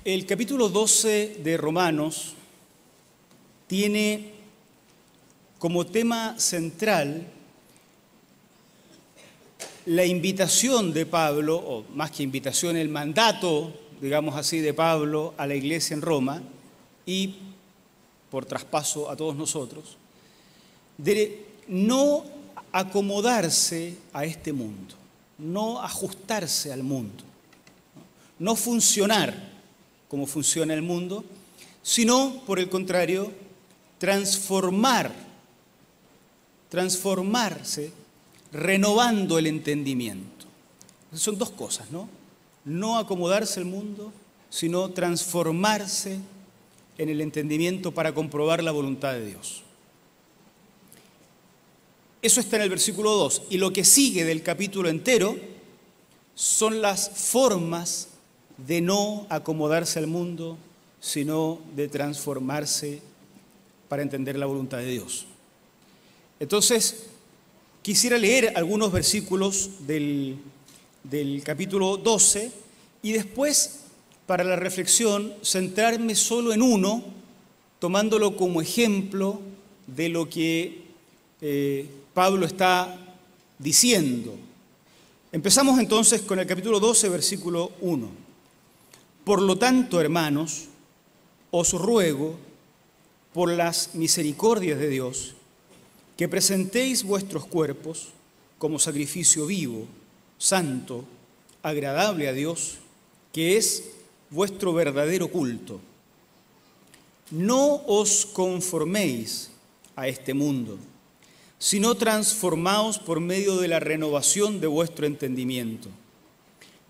El capítulo 12 de Romanos tiene como tema central la invitación de Pablo, o más que invitación, el mandato, digamos así, de Pablo a la iglesia en Roma y, por traspaso a todos nosotros, de no acomodarse a este mundo, no ajustarse al mundo, no funcionar como funciona el mundo, sino, por el contrario, transformarse, renovando el entendimiento. Son dos cosas, ¿no? No acomodarse al mundo, sino transformarse en el entendimiento para comprobar la voluntad de Dios. Eso está en el versículo 2. Y lo que sigue del capítulo entero son las formas de no acomodarse al mundo, sino de transformarse para entender la voluntad de Dios. Entonces, quisiera leer algunos versículos del capítulo 12 y después, para la reflexión, centrarme solo en uno, tomándolo como ejemplo de lo que Pablo está diciendo. Empezamos entonces con el capítulo 12, versículo 1. Por lo tanto, hermanos, os ruego, por las misericordias de Dios, que presentéis vuestros cuerpos como sacrificio vivo, santo, agradable a Dios, que es vuestro verdadero culto. No os conforméis a este mundo, sino transformaos por medio de la renovación de vuestro entendimiento,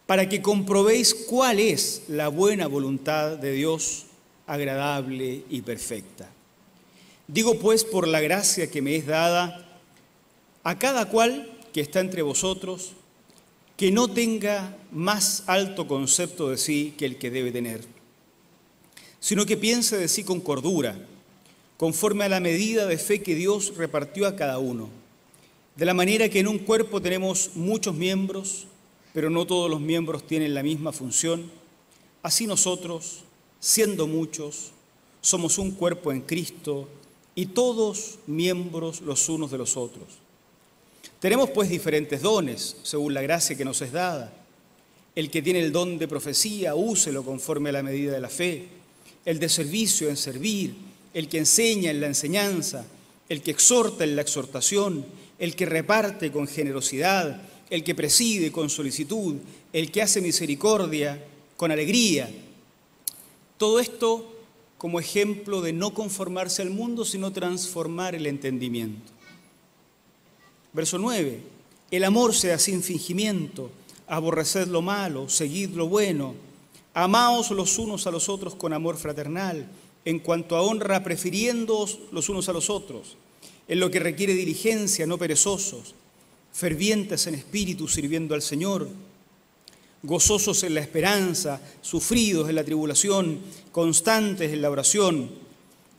para que comprobéis cuál es la buena voluntad de Dios, agradable y perfecta. Digo pues, por la gracia que me es dada, a cada cual que está entre vosotros, que no tenga más alto concepto de sí que el que debe tener, sino que piense de sí con cordura, conforme a la medida de fe que Dios repartió a cada uno. De la manera que en un cuerpo tenemos muchos miembros, pero no todos los miembros tienen la misma función, así nosotros, siendo muchos, somos un cuerpo en Cristo y todos miembros los unos de los otros. Tenemos pues diferentes dones, según la gracia que nos es dada. El que tiene el don de profecía, úselo conforme a la medida de la fe. El de servicio, en servir. El que enseña, en la enseñanza. El que exhorta, en la exhortación. El que reparte con generosidad. El que preside con solicitud. El que hace misericordia con alegría. Todo esto como ejemplo de no conformarse al mundo, sino transformar el entendimiento. Verso 9. El amor sea sin fingimiento, aborreced lo malo, seguid lo bueno, amaos los unos a los otros con amor fraternal, en cuanto a honra, prefiriéndoos los unos a los otros, en lo que requiere diligencia, no perezosos, fervientes en espíritu, sirviendo al Señor, gozosos en la esperanza, sufridos en la tribulación, constantes en la oración,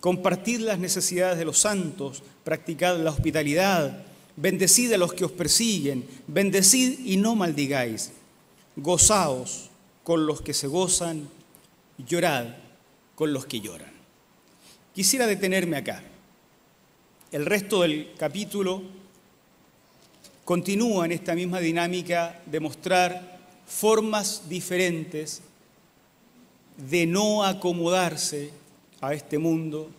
compartid las necesidades de los santos, practicad la hospitalidad, bendecid a los que os persiguen, bendecid y no maldigáis, gozaos con los que se gozan, llorad con los que lloran. Quisiera detenerme acá. El resto del capítulo continúa en esta misma dinámica de mostrar formas diferentes de no acomodarse a este mundo,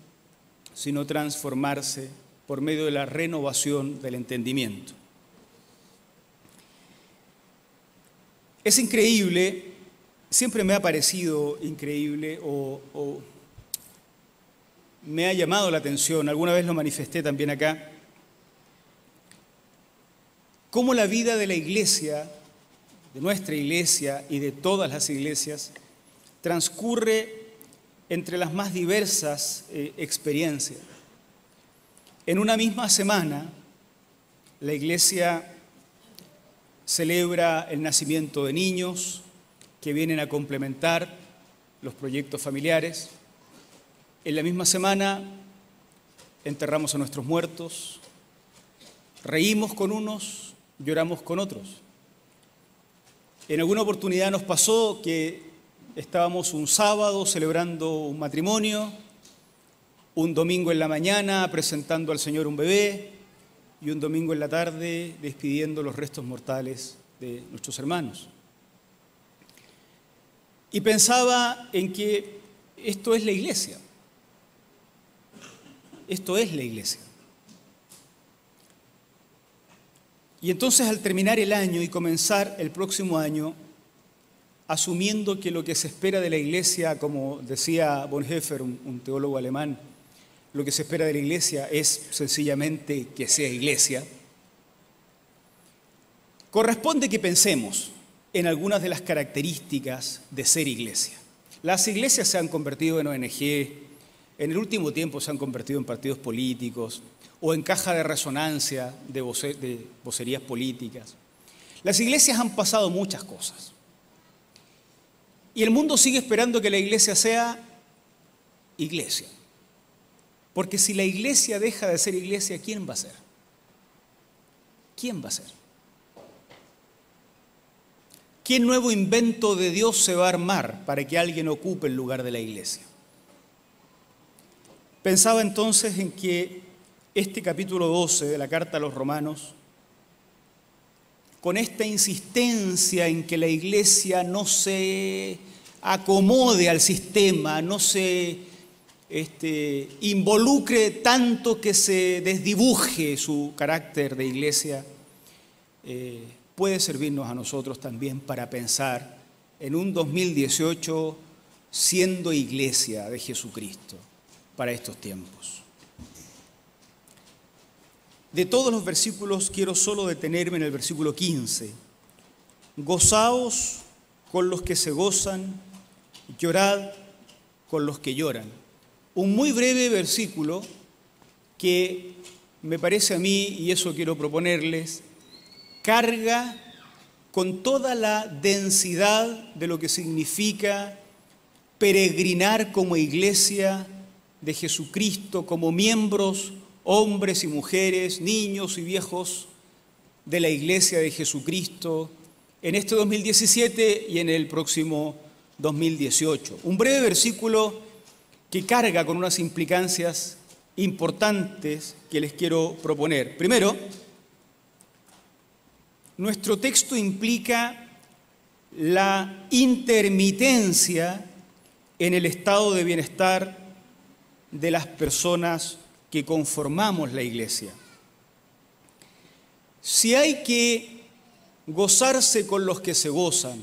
sino transformarse por medio de la renovación del entendimiento. Es increíble, siempre me ha parecido increíble o me ha llamado la atención, alguna vez lo manifesté también acá, cómo la vida de la iglesia, de nuestra iglesia y de todas las iglesias, transcurre entre las más diversas experiencias. En una misma semana, la iglesia celebra el nacimiento de niños que vienen a complementar los proyectos familiares. En la misma semana enterramos a nuestros muertos, reímos con unos, lloramos con otros. En alguna oportunidad nos pasó que estábamos un sábado celebrando un matrimonio, un domingo en la mañana presentando al Señor un bebé y un domingo en la tarde despidiendo los restos mortales de nuestros hermanos. Y pensaba en que esto es la iglesia. Esto es la iglesia. Y entonces al terminar el año y comenzar el próximo año, asumiendo que lo que se espera de la iglesia, como decía Bonhoeffer, un teólogo alemán, lo que se espera de la iglesia es sencillamente que sea iglesia, corresponde que pensemos en algunas de las características de ser iglesia. Las iglesias se han convertido en ONG, en el último tiempo se han convertido en partidos políticos o en caja de resonancia de vocerías políticas. Las iglesias han pasado muchas cosas. Y el mundo sigue esperando que la iglesia sea iglesia. Porque si la iglesia deja de ser iglesia, ¿quién va a ser? ¿Quién va a ser? ¿Qué nuevo invento de Dios se va a armar para que alguien ocupe el lugar de la iglesia? Pensaba entonces en que este capítulo 12 de la Carta a los Romanos, con esta insistencia en que la iglesia no se acomode al sistema, no se involucre tanto que se desdibuje su carácter de iglesia, puede servirnos a nosotros también para pensar en un 2018 siendo iglesia de Jesucristo para estos tiempos. De todos los versículos quiero solo detenerme en el versículo 15. Gozaos con los que se gozan, llorad con los que lloran. Un muy breve versículo que me parece a mí, y eso quiero proponerles, carga con toda la densidad de lo que significa peregrinar como iglesia de Jesucristo, como miembros, hombres y mujeres, niños y viejos de la iglesia de Jesucristo en este 2017 y en el próximo 2018. Un breve versículo que carga con unas implicancias importantes que les quiero proponer. Primero, nuestro texto implica la intermitencia en el estado de bienestar de las personas que conformamos la iglesia. Si hay que gozarse con los que se gozan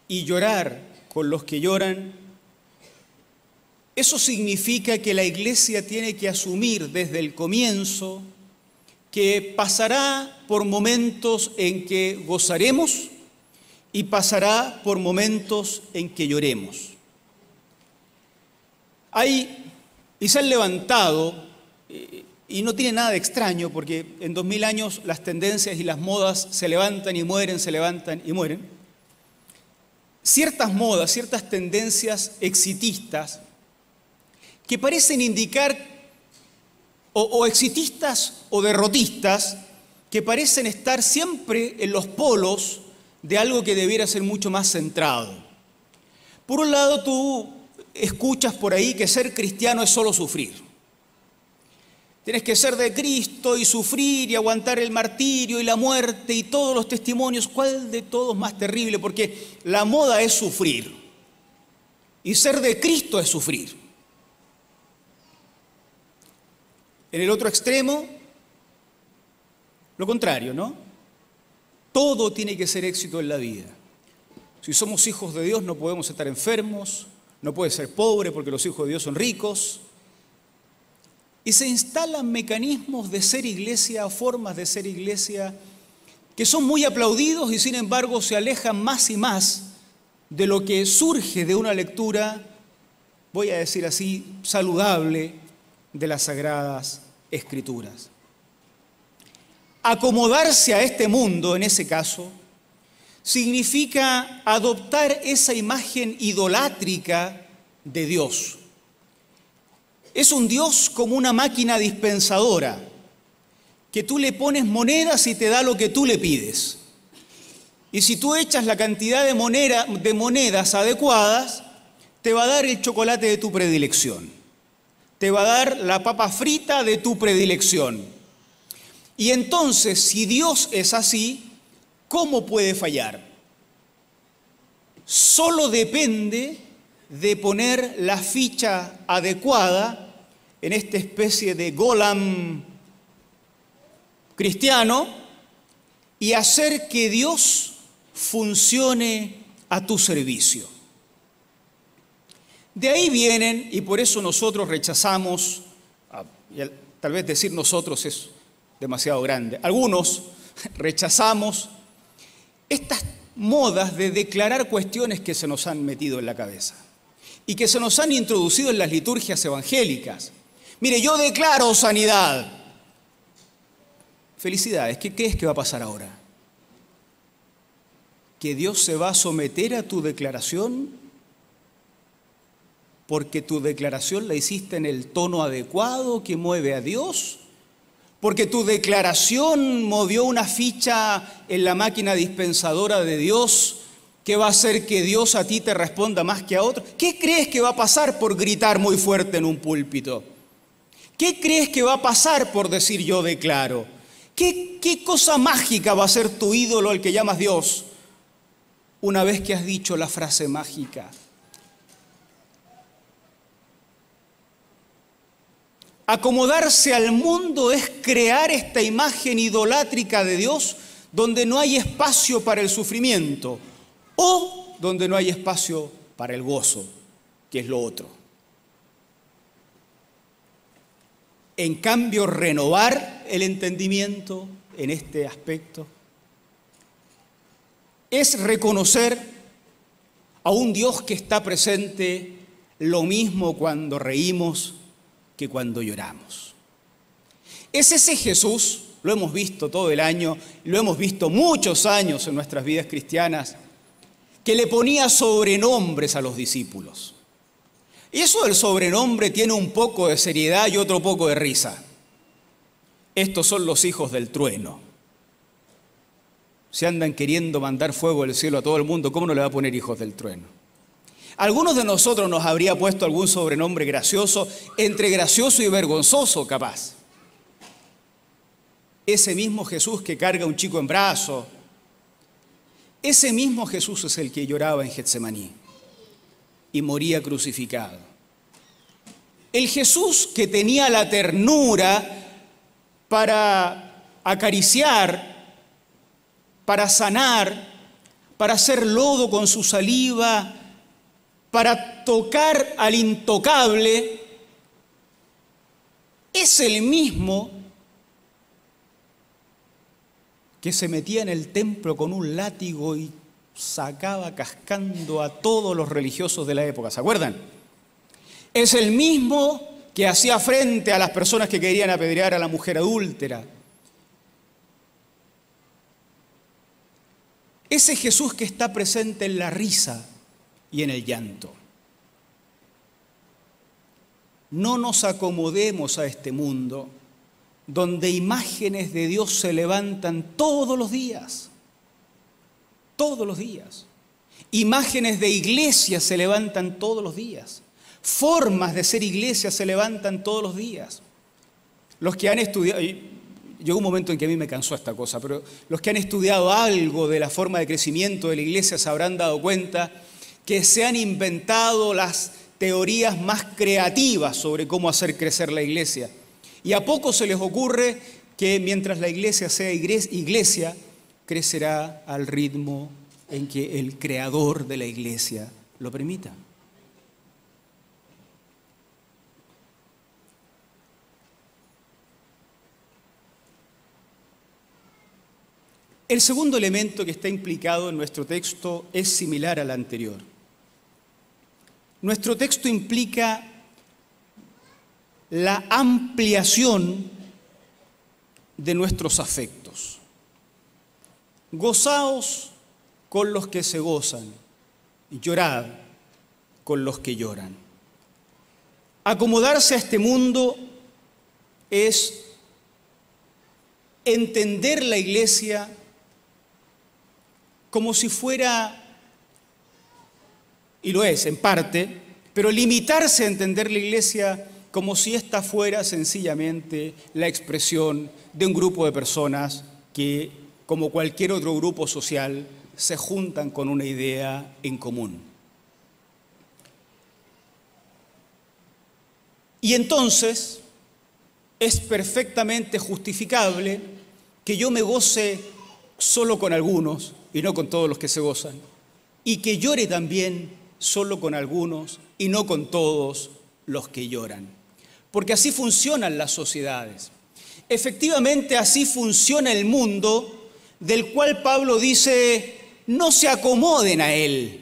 y llorar con los que lloran, eso significa que la iglesia tiene que asumir desde el comienzo que pasará por momentos en que gozaremos y pasará por momentos en que lloremos. Y se han levantado, y no tiene nada de extraño, porque en 2000 años las tendencias y las modas se levantan y mueren, se levantan y mueren. Ciertas modas, ciertas tendencias exitistas que parecen indicar, o exitistas o derrotistas, que parecen estar siempre en los polos de algo que debiera ser mucho más centrado. Por un lado, tú escuchas por ahí que ser cristiano es solo sufrir. Tienes que ser de Cristo y sufrir y aguantar el martirio y la muerte y todos los testimonios. ¿Cuál de todos más terrible? Porque la moda es sufrir y ser de Cristo es sufrir. En el otro extremo, lo contrario, ¿no? Todo tiene que ser éxito en la vida. Si somos hijos de Dios no podemos estar enfermos, no puede ser pobre porque los hijos de Dios son ricos. Y se instalan mecanismos de ser iglesia, formas de ser iglesia, que son muy aplaudidos y sin embargo se alejan más y más de lo que surge de una lectura, voy a decir así, saludable de las Sagradas Escrituras. Acomodarse a este mundo, en ese caso, significa adoptar esa imagen idolátrica de Dios. Es un Dios como una máquina dispensadora, que tú le pones monedas y te da lo que tú le pides. Y si tú echas la cantidad de monedas adecuadas, te va a dar el chocolate de tu predilección. Te va a dar la papa frita de tu predilección. Y entonces, si Dios es así, ¿cómo puede fallar? Solo depende de poner la ficha adecuada en esta especie de golem cristiano y hacer que Dios funcione a tu servicio. De ahí vienen, y por eso nosotros rechazamos, tal vez decir nosotros es demasiado grande, algunos rechazamos estas modas de declarar cuestiones que se nos han metido en la cabeza y que se nos han introducido en las liturgias evangélicas. Mire, yo declaro sanidad. Felicidades, ¿qué crees que va a pasar ahora? ¿Que Dios se va a someter a tu declaración porque tu declaración la hiciste en el tono adecuado que mueve a Dios? ¿Porque tu declaración movió una ficha en la máquina dispensadora de Dios que va a hacer que Dios a ti te responda más que a otro? ¿Qué crees que va a pasar por gritar muy fuerte en un púlpito? ¿Qué crees que va a pasar por decir yo declaro? ¿Qué cosa mágica va a ser tu ídolo al que llamas Dios una vez que has dicho la frase mágica? Acomodarse al mundo es crear esta imagen idolátrica de Dios donde no hay espacio para el sufrimiento o donde no hay espacio para el gozo, que es lo otro. En cambio, renovar el entendimiento en este aspecto es reconocer a un Dios que está presente lo mismo cuando reímos que cuando lloramos. Es ese Jesús, lo hemos visto todo el año, lo hemos visto muchos años en nuestras vidas cristianas, que le ponía sobrenombres a los discípulos. Y eso del sobrenombre tiene un poco de seriedad y otro poco de risa. Estos son los hijos del trueno. Si andan queriendo mandar fuego del cielo a todo el mundo, ¿cómo no le va a poner hijos del trueno? Algunos de nosotros nos habría puesto algún sobrenombre gracioso, entre gracioso y vergonzoso capaz. Ese mismo Jesús que carga a un chico en brazos, ese mismo Jesús es el que lloraba en Getsemaní y moría crucificado. El Jesús que tenía la ternura para acariciar, para sanar, para hacer lodo con su saliva, para tocar al intocable, es el mismo que se metía en el templo con un látigo y sacaba cascando a todos los religiosos de la época. ¿Se acuerdan? Es el mismo que hacía frente a las personas que querían apedrear a la mujer adúltera. Ese Jesús que está presente en la risa y en el llanto. No nos acomodemos a este mundo donde imágenes de Dios se levantan todos los días. Todos los días. Imágenes de iglesias se levantan todos los días. Formas de ser iglesia se levantan todos los días. Los que han estudiado, llegó un momento en que a mí me cansó esta cosa, pero los que han estudiado algo de la forma de crecimiento de la iglesia se habrán dado cuenta que se han inventado las teorías más creativas sobre cómo hacer crecer la iglesia. Y a poco se les ocurre que mientras la iglesia sea iglesia, crecerá al ritmo en que el creador de la iglesia lo permita. El segundo elemento que está implicado en nuestro texto es similar al anterior. Nuestro texto implica la ampliación de nuestros afectos. Gozaos con los que se gozan, llorad con los que lloran. Acomodarse a este mundo es entender la iglesia como si fuera, y lo es en parte, pero limitarse a entender la Iglesia como si ésta fuera sencillamente la expresión de un grupo de personas que, como cualquier otro grupo social, se juntan con una idea en común. Y entonces es perfectamente justificable que yo me goce solo con algunos y no con todos los que se gozan, y que llore también solo con algunos y no con todos los que lloran. Porque así funcionan las sociedades. Efectivamente, así funciona el mundo, del cual Pablo dice, no se acomoden a él.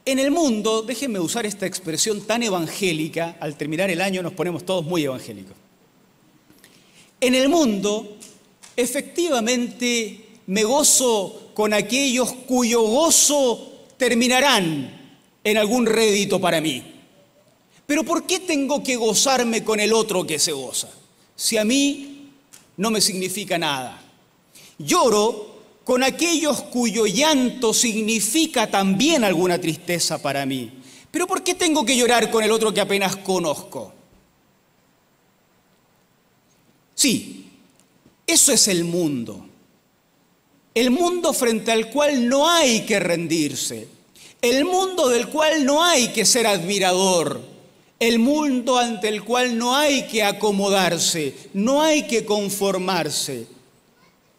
En el mundo, déjenme usar esta expresión tan evangélica, al terminar el año nos ponemos todos muy evangélicos. En el mundo, efectivamente, me gozo con aquellos cuyo gozo terminarán en algún rédito para mí. Pero ¿por qué tengo que gozarme con el otro que se goza? Si a mí no me significa nada. Lloro con aquellos cuyo llanto significa también alguna tristeza para mí. Pero ¿por qué tengo que llorar con el otro que apenas conozco? Sí, eso es el mundo. El mundo frente al cual no hay que rendirse. El mundo del cual no hay que ser admirador. El mundo ante el cual no hay que acomodarse, no hay que conformarse.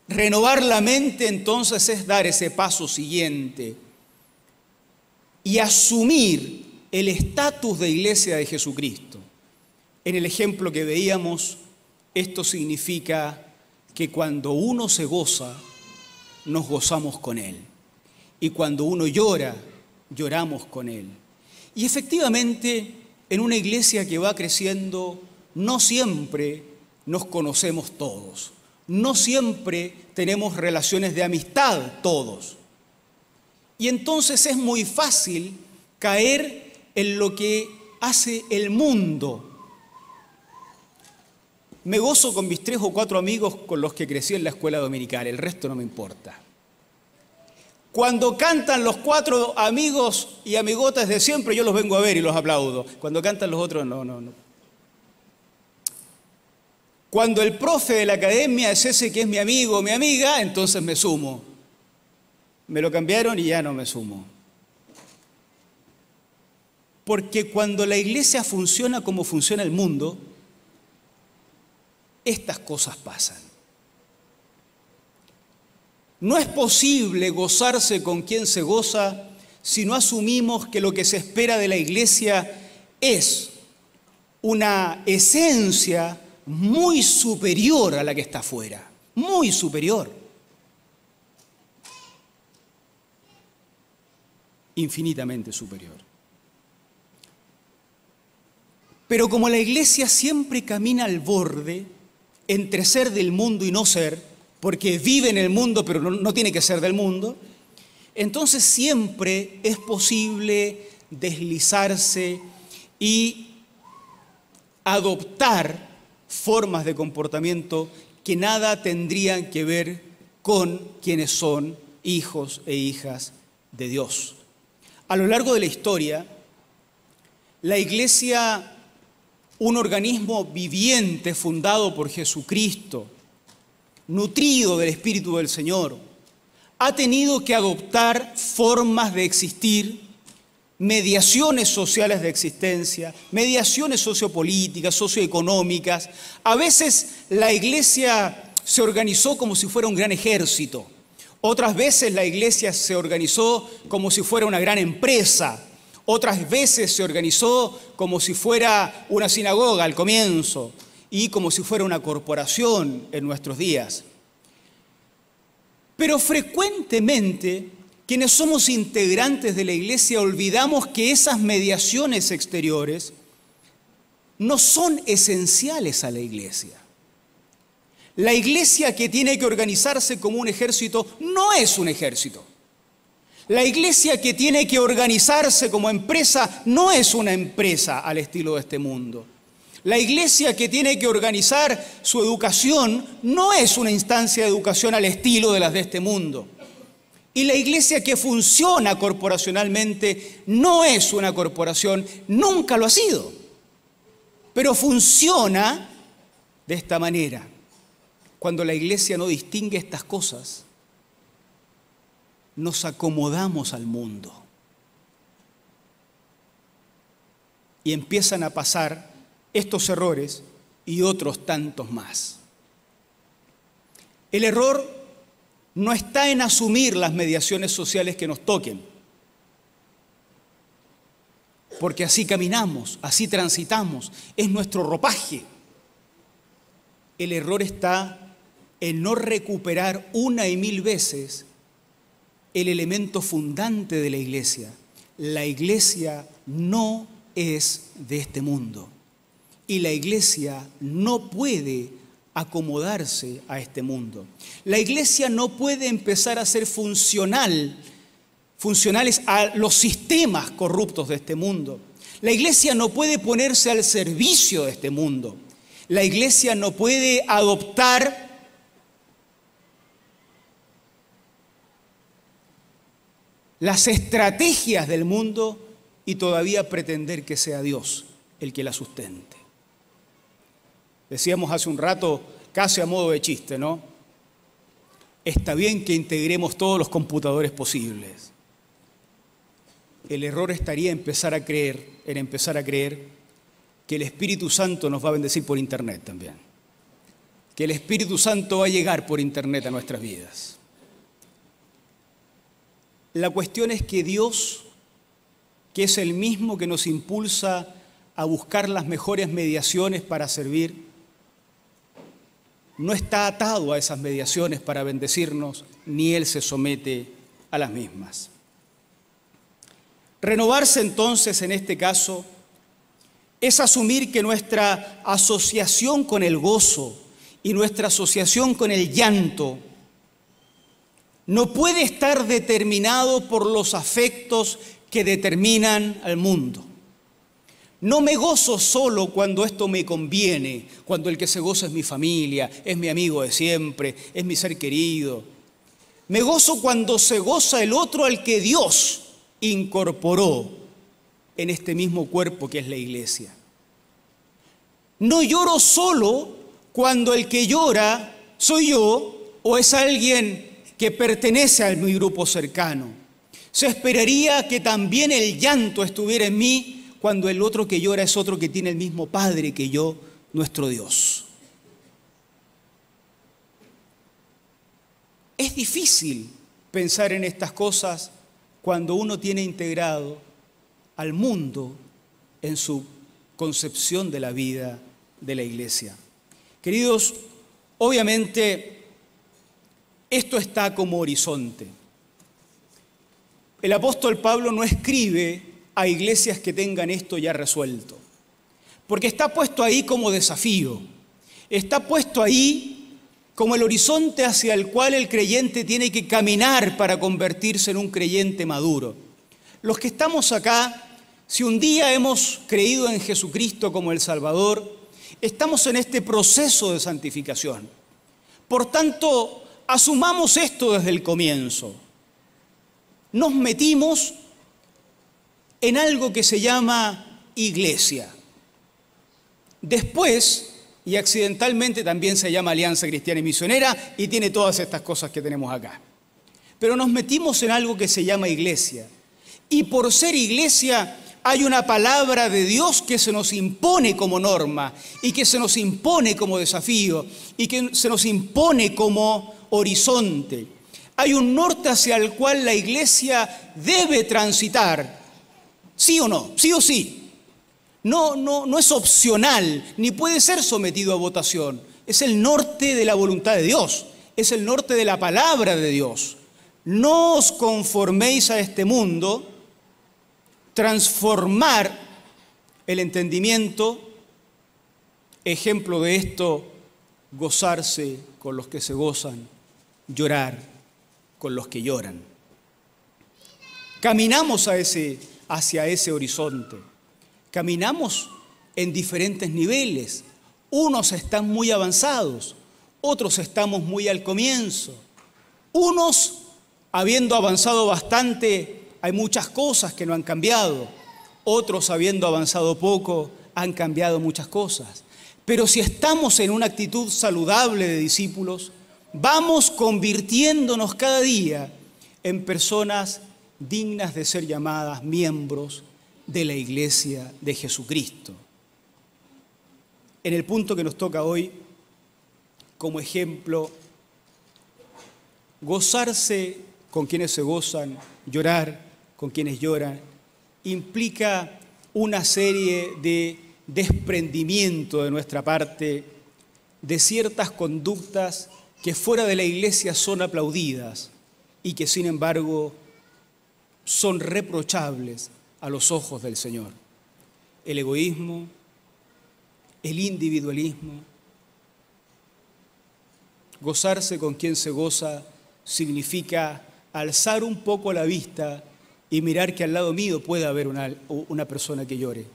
Renovar la mente entonces es dar ese paso siguiente y asumir el estatus de iglesia de Jesucristo. En el ejemplo que veíamos, esto significa que cuando uno se goza, nos gozamos con Él. Y cuando uno llora, lloramos con Él. Y efectivamente, en una iglesia que va creciendo, no siempre nos conocemos todos. No siempre tenemos relaciones de amistad todos. Y entonces es muy fácil caer en lo que hace el mundo. Me gozo con mis 3 o 4 amigos con los que crecí en la escuela dominical, el resto no me importa. Cuando cantan los 4 amigos y amigotas de siempre, yo los vengo a ver y los aplaudo. Cuando cantan los otros, no. Cuando el profe de la academia es ese que es mi amigo o mi amiga, entonces me sumo. Me lo cambiaron y ya no me sumo. Porque cuando la iglesia funciona como funciona el mundo, estas cosas pasan. No es posible gozarse con quien se goza si no asumimos que lo que se espera de la iglesia es una esencia muy superior a la que está afuera, muy superior, infinitamente superior. Pero como la iglesia siempre camina al borde entre ser del mundo y no ser, porque vive en el mundo pero no tiene que ser del mundo, entonces siempre es posible deslizarse y adoptar formas de comportamiento que nada tendrían que ver con quienes son hijos e hijas de Dios. A lo largo de la historia, la iglesia, un organismo viviente fundado por Jesucristo, nutrido del Espíritu del Señor, ha tenido que adoptar formas de existir, mediaciones sociales de existencia, mediaciones sociopolíticas, socioeconómicas. A veces la iglesia se organizó como si fuera un gran ejército. Otras veces la iglesia se organizó como si fuera una gran empresa. Otras veces se organizó como si fuera una sinagoga al comienzo y como si fuera una corporación en nuestros días. Pero frecuentemente, quienes somos integrantes de la iglesia olvidamos que esas mediaciones exteriores no son esenciales a la iglesia. La iglesia que tiene que organizarse como un ejército no es un ejército. La iglesia que tiene que organizarse como empresa no es una empresa al estilo de este mundo. La iglesia que tiene que organizar su educación no es una instancia de educación al estilo de las de este mundo. Y la iglesia que funciona corporacionalmente no es una corporación, nunca lo ha sido. Pero funciona de esta manera. Cuando la iglesia no distingue estas cosas, nos acomodamos al mundo. Y empiezan a pasar estos errores y otros tantos más. El error no está en asumir las mediaciones sociales que nos toquen, porque así caminamos, así transitamos, es nuestro ropaje. El error está en no recuperar una y mil veces el elemento fundante de la iglesia. La iglesia no es de este mundo. Y la iglesia no puede acomodarse a este mundo. La iglesia no puede empezar a ser funcionales a los sistemas corruptos de este mundo. La iglesia no puede ponerse al servicio de este mundo. La iglesia no puede adoptar las estrategias del mundo y todavía pretender que sea Dios el que la sustente. Decíamos hace un rato, casi a modo de chiste, ¿no? Está bien que integremos todos los computadores posibles. El error estaría en empezar a creer que el Espíritu Santo nos va a bendecir por Internet también. Que el Espíritu Santo va a llegar por Internet a nuestras vidas. La cuestión es que Dios, que es el mismo que nos impulsa a buscar las mejores mediaciones para servir, no está atado a esas mediaciones para bendecirnos, ni Él se somete a las mismas. Renovarse entonces en este caso es asumir que nuestra asociación con el gozo y nuestra asociación con el llanto no puede estar determinado por los afectos que determinan al mundo. No me gozo solo cuando esto me conviene, cuando el que se goza es mi familia, es mi amigo de siempre, es mi ser querido. Me gozo cuando se goza el otro al que Dios incorporó en este mismo cuerpo que es la iglesia. No lloro solo cuando el que llora soy yo o es alguien que pertenece a mi grupo cercano. Se esperaría que también el llanto estuviera en mí cuando el otro que llora es otro que tiene el mismo Padre que yo, nuestro Dios. Es difícil pensar en estas cosas cuando uno tiene integrado al mundo en su concepción de la vida de la iglesia. Queridos, obviamente esto está como horizonte. El apóstol Pablo no escribe a iglesias que tengan esto ya resuelto, porque está puesto ahí como desafío, está puesto ahí como el horizonte hacia el cual el creyente tiene que caminar para convertirse en un creyente maduro. Los que estamos acá, si un día hemos creído en Jesucristo como el Salvador, estamos en este proceso de santificación. Por tanto, asumamos esto desde el comienzo. Nos metimos en algo que se llama iglesia. Después, y accidentalmente también se llama Alianza Cristiana y Misionera y tiene todas estas cosas que tenemos acá. Pero nos metimos en algo que se llama iglesia. Y por ser iglesia hay una palabra de Dios que se nos impone como norma y que se nos impone como desafío y que se nos impone como horizonte. Hay un norte hacia el cual la iglesia debe transitar. ¿Sí o no? ¿Sí o sí? No es opcional, ni puede ser sometido a votación. Es el norte de la voluntad de Dios, es el norte de la palabra de Dios. No os conforméis a este mundo, transformar el entendimiento, ejemplo de esto, gozarse con los que se gozan, llorar con los que lloran. Caminamos hacia ese horizonte. Caminamos en diferentes niveles. Unos están muy avanzados, otros estamos muy al comienzo. Unos, habiendo avanzado bastante, hay muchas cosas que no han cambiado. Otros, habiendo avanzado poco, han cambiado muchas cosas. Pero si estamos en una actitud saludable de discípulos, vamos convirtiéndonos cada día en personas dignas de ser llamadas miembros de la Iglesia de Jesucristo. En el punto que nos toca hoy, como ejemplo, gozarse con quienes se gozan, llorar con quienes lloran, implica una serie de desprendimiento de nuestra parte de ciertas conductas que fuera de la Iglesia son aplaudidas y que sin embargo son reprochables a los ojos del Señor. El egoísmo, el individualismo. Gozarse con quien se goza significa alzar un poco la vista y mirar que al lado mío puede haber una persona que llore.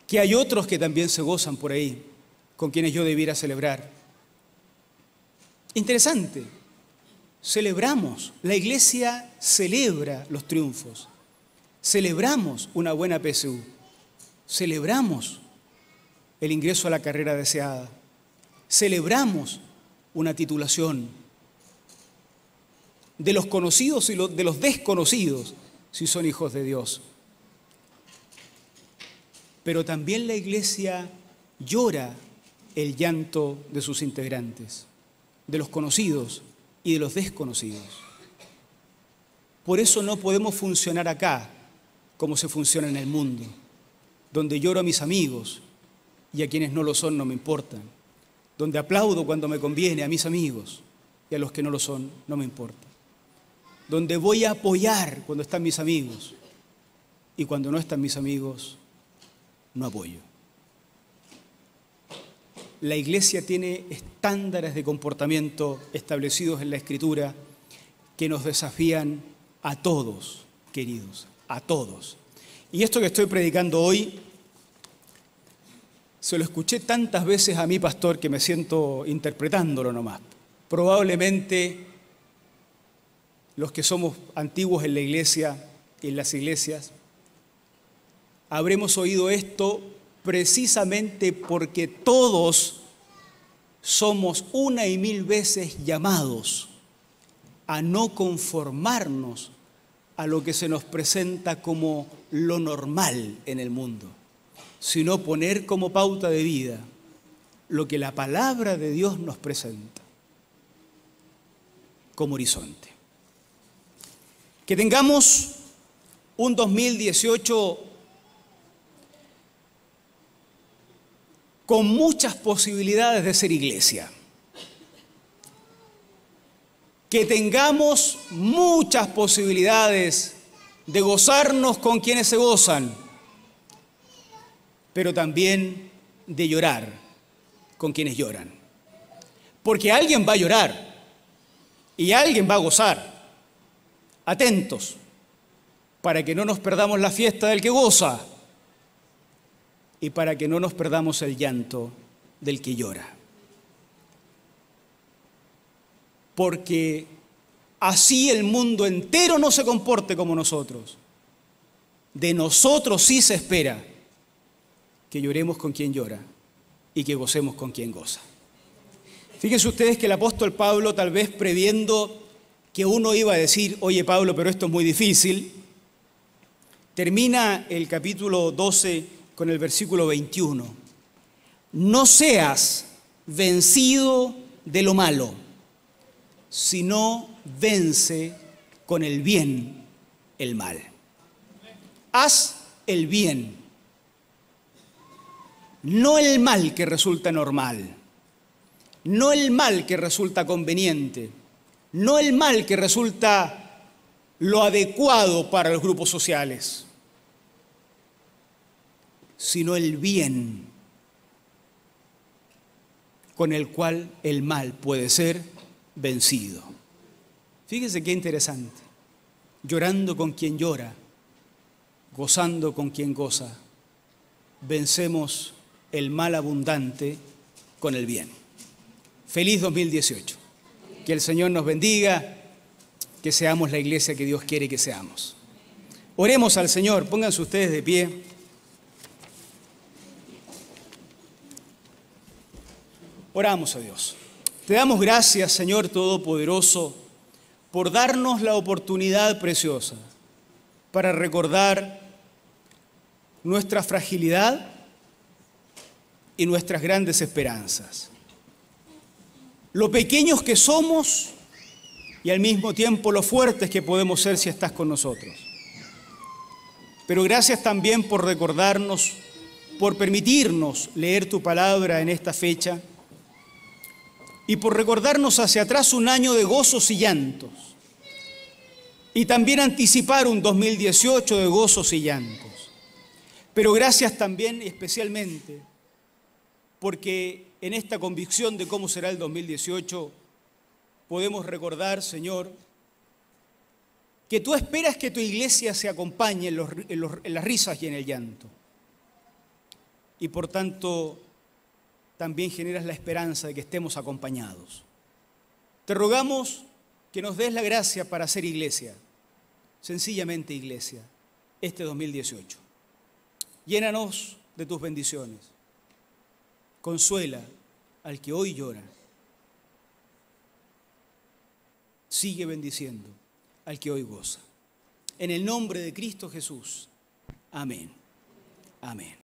Que hay otros que también se gozan por ahí, con quienes yo debiera celebrar. Interesante, celebramos, la Iglesia celebra los triunfos, celebramos una buena PSU, celebramos el ingreso a la carrera deseada, celebramos una titulación de los conocidos y de los desconocidos, si son hijos de Dios. Pero también la Iglesia llora el llanto de sus integrantes, de los conocidos y de los desconocidos. Por eso no podemos funcionar acá como se funciona en el mundo, donde lloro a mis amigos y a quienes no lo son no me importan, donde aplaudo cuando me conviene a mis amigos y a los que no lo son no me importa, donde voy a apoyar cuando están mis amigos y cuando no están mis amigos no apoyo. La Iglesia tiene estándares de comportamiento establecidos en la Escritura que nos desafían a todos, queridos, a todos. Y esto que estoy predicando hoy, se lo escuché tantas veces a mi pastor que me siento interpretándolo nomás. Probablemente los que somos antiguos en la Iglesia, en las iglesias, habremos oído esto precisamente porque todos somos una y mil veces llamados a no conformarnos a lo que se nos presenta como lo normal en el mundo, sino poner como pauta de vida lo que la palabra de Dios nos presenta como horizonte. Que tengamos un 2018 con muchas posibilidades de ser iglesia. Que tengamos muchas posibilidades de gozarnos con quienes se gozan, pero también de llorar con quienes lloran. Porque alguien va a llorar y alguien va a gozar. Atentos, para que no nos perdamos la fiesta del que goza y para que no nos perdamos el llanto del que llora. Porque así el mundo entero no se comporte como nosotros. De nosotros sí se espera que lloremos con quien llora y que gocemos con quien goza. Fíjense ustedes que el apóstol Pablo, tal vez previendo que uno iba a decir, oye Pablo, pero esto es muy difícil, termina el capítulo 12 con el versículo 21. No seas vencido de lo malo, sino vence con el bien el mal. Haz el bien, no el mal que resulta normal, no el mal que resulta conveniente, no el mal que resulta lo adecuado para los grupos sociales, sino el bien con el cual el mal puede ser vencido. Fíjese qué interesante. Llorando con quien llora, gozando con quien goza. vencemos el mal abundante con el bien. Feliz 2018. Que el Señor nos bendiga, que seamos la iglesia que Dios quiere que seamos. Oremos al Señor, pónganse ustedes de pie. Oramos a Dios. Te damos gracias, Señor Todopoderoso, por darnos la oportunidad preciosa para recordar nuestra fragilidad y nuestras grandes esperanzas. Lo pequeños que somos y al mismo tiempo lo fuertes que podemos ser si estás con nosotros. Pero gracias también por recordarnos, por permitirnos leer tu palabra en esta fecha y por recordarnos hacia atrás un año de gozos y llantos y también anticipar un 2018 de gozos y llantos. Pero gracias también especialmente porque en esta convicción de cómo será el 2018 podemos recordar, Señor, que tú esperas que tu iglesia se acompañe en las risas y en el llanto. Y por tanto, también generas la esperanza de que estemos acompañados. Te rogamos que nos des la gracia para ser iglesia, sencillamente iglesia, este 2018. Llénanos de tus bendiciones. Consuela al que hoy llora. Sigue bendiciendo al que hoy goza. En el nombre de Cristo Jesús. Amén. Amén.